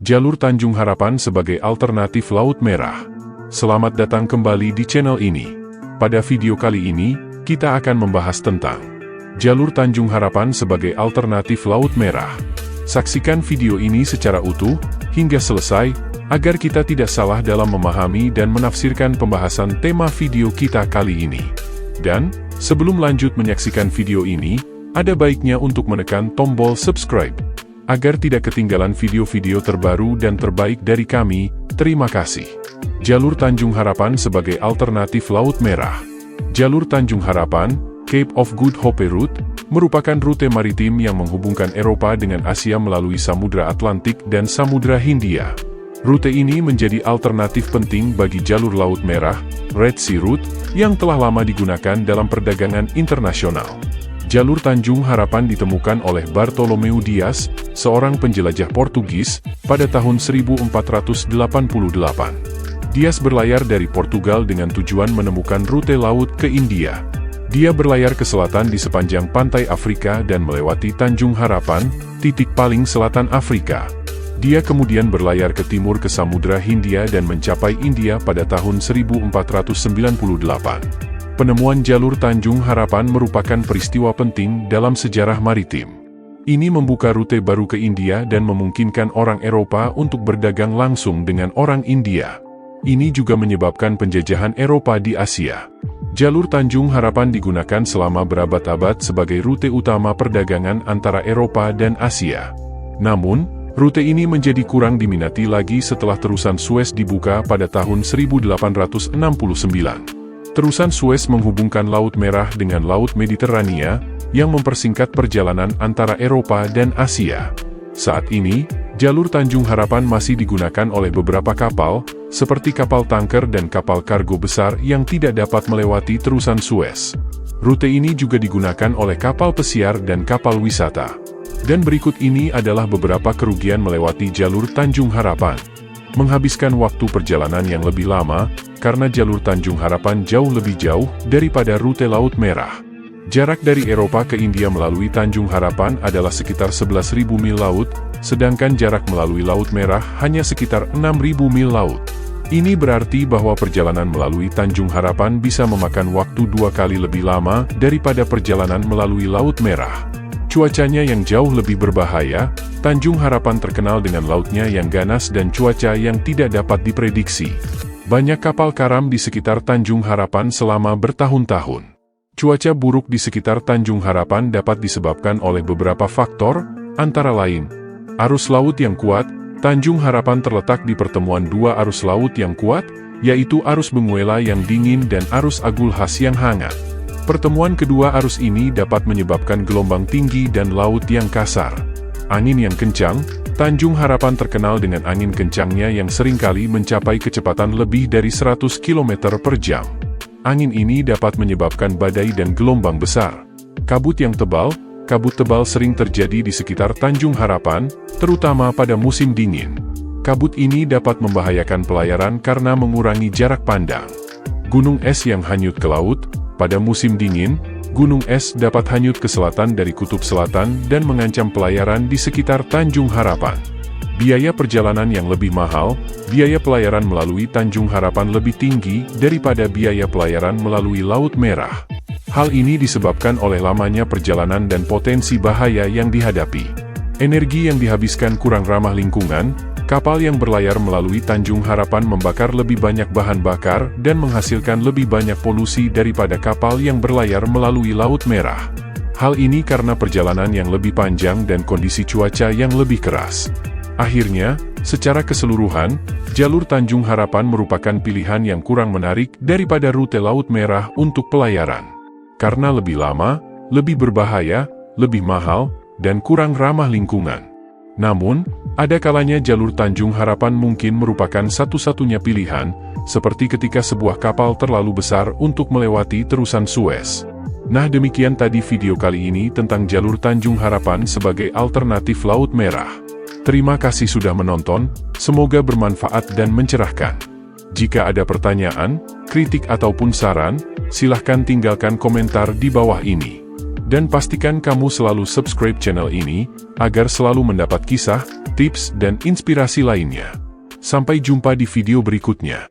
jalur Tanjung Harapan sebagai alternatif Laut Merah. Selamat datang kembali di channel ini. Pada video kali ini, kita akan membahas tentang jalur Tanjung Harapan sebagai alternatif Laut Merah. Saksikan video ini secara utuh, hingga selesai, agar kita tidak salah dalam memahami dan menafsirkan pembahasan tema video kita kali ini. Dan, sebelum lanjut menyaksikan video ini, ada baiknya untuk menekan tombol subscribe, agar tidak ketinggalan video-video terbaru dan terbaik dari kami. Terima kasih. Jalur Tanjung Harapan sebagai alternatif Laut Merah. Jalur Tanjung Harapan, Cape of Good Hope Route, merupakan rute maritim yang menghubungkan Eropa dengan Asia melalui Samudra Atlantik dan Samudra Hindia. Rute ini menjadi alternatif penting bagi jalur Laut Merah, Red Sea Route, yang telah lama digunakan dalam perdagangan internasional. Jalur Tanjung Harapan ditemukan oleh Bartolomeu Dias, seorang penjelajah Portugis, pada tahun 1488. Dias berlayar dari Portugal dengan tujuan menemukan rute laut ke India. Dia berlayar ke selatan di sepanjang pantai Afrika dan melewati Tanjung Harapan, titik paling selatan Afrika. Dia kemudian berlayar ke timur ke Samudra Hindia dan mencapai India pada tahun 1498. Penemuan jalur Tanjung Harapan merupakan peristiwa penting dalam sejarah maritim. Ini membuka rute baru ke India dan memungkinkan orang Eropa untuk berdagang langsung dengan orang India. Ini juga menyebabkan penjajahan Eropa di Asia. Jalur Tanjung Harapan digunakan selama berabad-abad sebagai rute utama perdagangan antara Eropa dan Asia. Namun, rute ini menjadi kurang diminati lagi setelah terusan Suez dibuka pada tahun 1869. Terusan Suez menghubungkan Laut Merah dengan Laut Mediterania, yang mempersingkat perjalanan antara Eropa dan Asia. Saat ini, jalur Tanjung Harapan masih digunakan oleh beberapa kapal, seperti kapal tanker dan kapal kargo besar yang tidak dapat melewati terusan Suez. Rute ini juga digunakan oleh kapal pesiar dan kapal wisata. Dan berikut ini adalah beberapa kerugian melewati jalur Tanjung Harapan. Menghabiskan waktu perjalanan yang lebih lama, karena jalur Tanjung Harapan jauh lebih jauh daripada rute Laut Merah. Jarak dari Eropa ke India melalui Tanjung Harapan adalah sekitar 11.000 mil laut, sedangkan jarak melalui Laut Merah hanya sekitar 6.000 mil laut. Ini berarti bahwa perjalanan melalui Tanjung Harapan bisa memakan waktu 2 kali lebih lama daripada perjalanan melalui Laut Merah. Cuacanya yang jauh lebih berbahaya, Tanjung Harapan terkenal dengan lautnya yang ganas dan cuaca yang tidak dapat diprediksi. Banyak kapal karam di sekitar Tanjung Harapan selama bertahun-tahun. Cuaca buruk di sekitar Tanjung Harapan dapat disebabkan oleh beberapa faktor, antara lain, arus laut yang kuat. Tanjung Harapan terletak di pertemuan dua arus laut yang kuat, yaitu arus Benguela yang dingin dan arus Agulhas yang hangat. Pertemuan kedua arus ini dapat menyebabkan gelombang tinggi dan laut yang kasar. Angin yang kencang. Tanjung Harapan terkenal dengan angin kencangnya yang seringkali mencapai kecepatan lebih dari 100 km per jam. Angin ini dapat menyebabkan badai dan gelombang besar. Kabut yang tebal. Kabut tebal sering terjadi di sekitar Tanjung Harapan, terutama pada musim dingin. Kabut ini dapat membahayakan pelayaran karena mengurangi jarak pandang. Gunung es yang hanyut ke laut. Pada musim dingin, gunung es dapat hanyut ke selatan dari kutub selatan dan mengancam pelayaran di sekitar Tanjung Harapan. Biaya perjalanan yang lebih mahal. Biaya pelayaran melalui Tanjung Harapan lebih tinggi daripada biaya pelayaran melalui Laut Merah. Hal ini disebabkan oleh lamanya perjalanan dan potensi bahaya yang dihadapi. Energi yang dihabiskan kurang ramah lingkungan. Kapal yang berlayar melalui Tanjung Harapan membakar lebih banyak bahan bakar dan menghasilkan lebih banyak polusi daripada kapal yang berlayar melalui Laut Merah. Hal ini karena perjalanan yang lebih panjang dan kondisi cuaca yang lebih keras. Akhirnya, secara keseluruhan, jalur Tanjung Harapan merupakan pilihan yang kurang menarik daripada rute Laut Merah untuk pelayaran. Karena lebih lama, lebih berbahaya, lebih mahal, dan kurang ramah lingkungan. Namun, ada kalanya jalur Tanjung Harapan mungkin merupakan satu-satunya pilihan, seperti ketika sebuah kapal terlalu besar untuk melewati terusan Suez. Nah, demikian tadi video kali ini tentang jalur Tanjung Harapan sebagai alternatif Laut Merah. Terima kasih sudah menonton, semoga bermanfaat dan mencerahkan. Jika ada pertanyaan, kritik ataupun saran, silahkan tinggalkan komentar di bawah ini. Dan pastikan kamu selalu subscribe channel ini, agar selalu mendapat kisah, tips dan inspirasi lainnya. Sampai jumpa di video berikutnya.